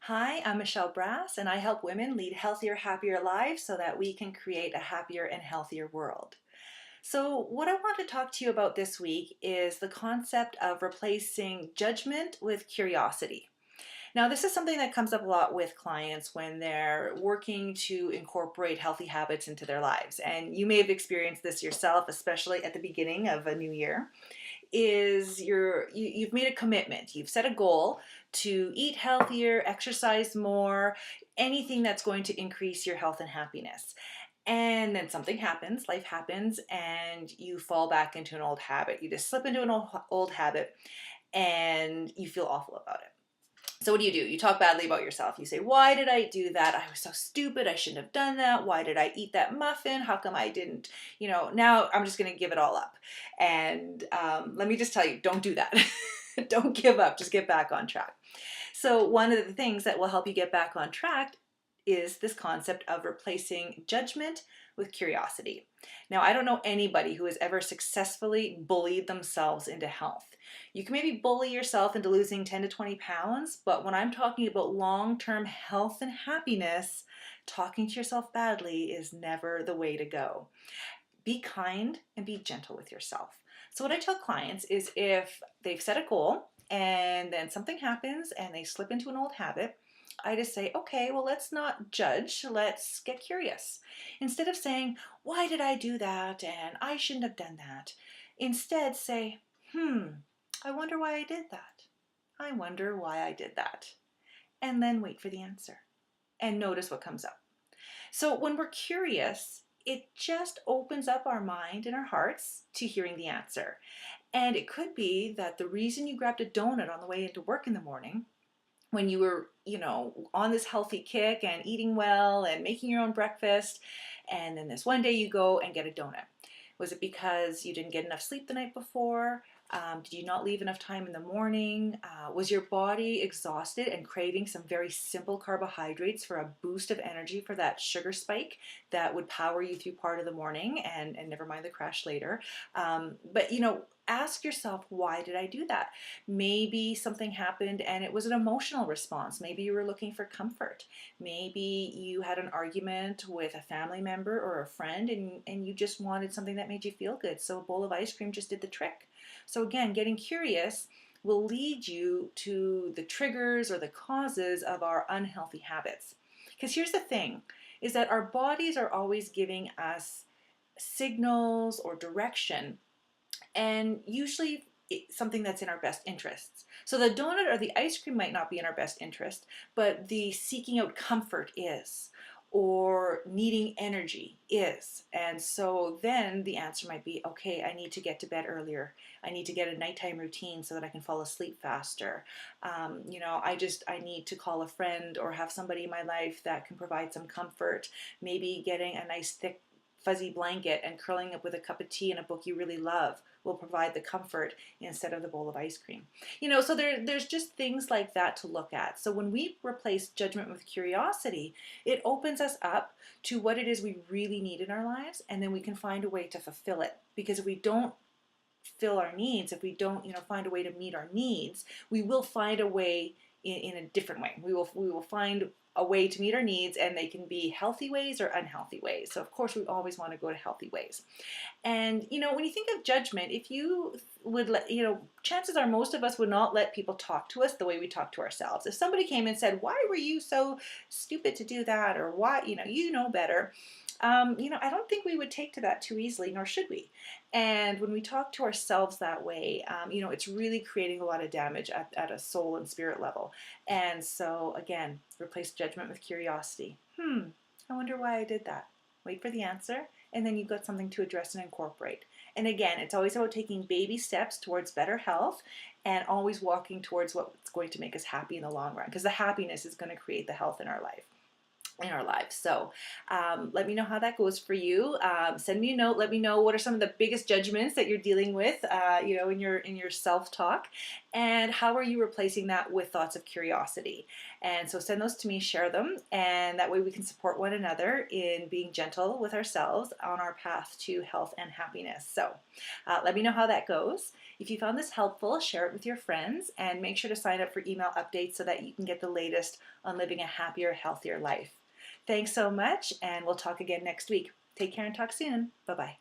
Hi, I'm Michelle Brass, and I help women lead healthier, happier lives so that we can create a happier and healthier world. So, what I want to talk to you about this week is the concept of replacing judgment with curiosity. Now, this is something that comes up a lot with clients when they're working to incorporate healthy habits into their lives. And you may have experienced this yourself, especially at the beginning of a new year is you've made a commitment, you've set a goal to eat healthier, exercise more, anything that's going to increase your health and happiness. And then something happens, life happens, and you fall back into an old habit. You just slip into an old habit and you feel awful about it. So what do? You talk badly about yourself. You say, why did I do that? I was so stupid. I shouldn't have done that. Why did I eat that muffin? How come I didn't? Now I'm just going to give it all up. And let me just tell you, don't do that. Don't give up. Just get back on track. So one of the things that will help you get back on track is this concept of replacing judgment with curiosity. Now, I don't know anybody who has ever successfully bullied themselves into health. You can maybe bully yourself into losing 10 to 20 pounds, but when I'm talking about long-term health and happiness, talking to yourself badly is never the way to go. Be kind and be gentle with yourself. So what I tell clients is if they've set a goal and then something happens and they slip into an old habit, I just say, okay, well, let's not judge. Let's get curious. Instead of saying, why did I do that? And I shouldn't have done that. Instead, say, I wonder why I did that. I wonder why I did that. And then wait for the answer and notice what comes up. So when we're curious, it just opens up our mind and our hearts to hearing the answer. And it could be that the reason you grabbed a donut on the way into work in the morning when you were, on this healthy kick and eating well and making your own breakfast, and then this one day you go and get a donut. Was it because you didn't get enough sleep the night before? Did you not leave enough time in the morning? Was your body exhausted and craving some very simple carbohydrates for a boost of energy for that sugar spike that would power you through part of the morning and never mind the crash later? But ask yourself, why did I do that? Maybe something happened and it was an emotional response. Maybe you were looking for comfort. Maybe you had an argument with a family member or a friend and you just wanted something that made you feel good. So a bowl of ice cream just did the trick. So again, getting curious will lead you to the triggers or the causes of our unhealthy habits. Because here's the thing, is that our bodies are always giving us signals or direction, and usually it's something that's in our best interests. So the donut or the ice cream might not be in our best interest, but the seeking out comfort is, or needing energy is. And so then the answer might be, okay, I need to get to bed earlier. I need to get a nighttime routine so that I can fall asleep faster. I need to call a friend or have somebody in my life that can provide some comfort. Maybe getting a nice thick fuzzy blanket and curling up with a cup of tea and a book you really love will provide the comfort instead of the bowl of ice cream. So there's just things like that to look at. So when we replace judgment with curiosity, it opens us up to what it is we really need in our lives, and then we can find a way to fulfill it. Because if we don't fill our needs, if we don't, find a way to meet our needs, we will find a way in a different way. We will find a way to meet our needs, and they can be healthy ways or unhealthy ways. So of course we always want to go to healthy ways. And when you think of judgment, if you would let, chances are most of us would not let people talk to us the way we talk to ourselves. If somebody came and said, why were you so stupid to do that? Or why, you know better. I don't think we would take to that too easily, nor should we. And when we talk to ourselves that way, it's really creating a lot of damage at a soul and spirit level. And so, again, replace judgment with curiosity. I wonder why I did that. Wait for the answer, and then you've got something to address and incorporate. And again, it's always about taking baby steps towards better health and always walking towards what's going to make us happy in the long run, because the happiness is going to create the health in our lives. So let me know how that goes for you. Send me a note. Let me know what are some of the biggest judgments that you're dealing with, in your self-talk. And how are you replacing that with thoughts of curiosity? And so send those to me, share them, and that way we can support one another in being gentle with ourselves on our path to health and happiness. So let me know how that goes. If you found this helpful, share it with your friends and make sure to sign up for email updates so that you can get the latest on living a happier, healthier life. Thanks so much, and we'll talk again next week. Take care and talk soon. Bye-bye.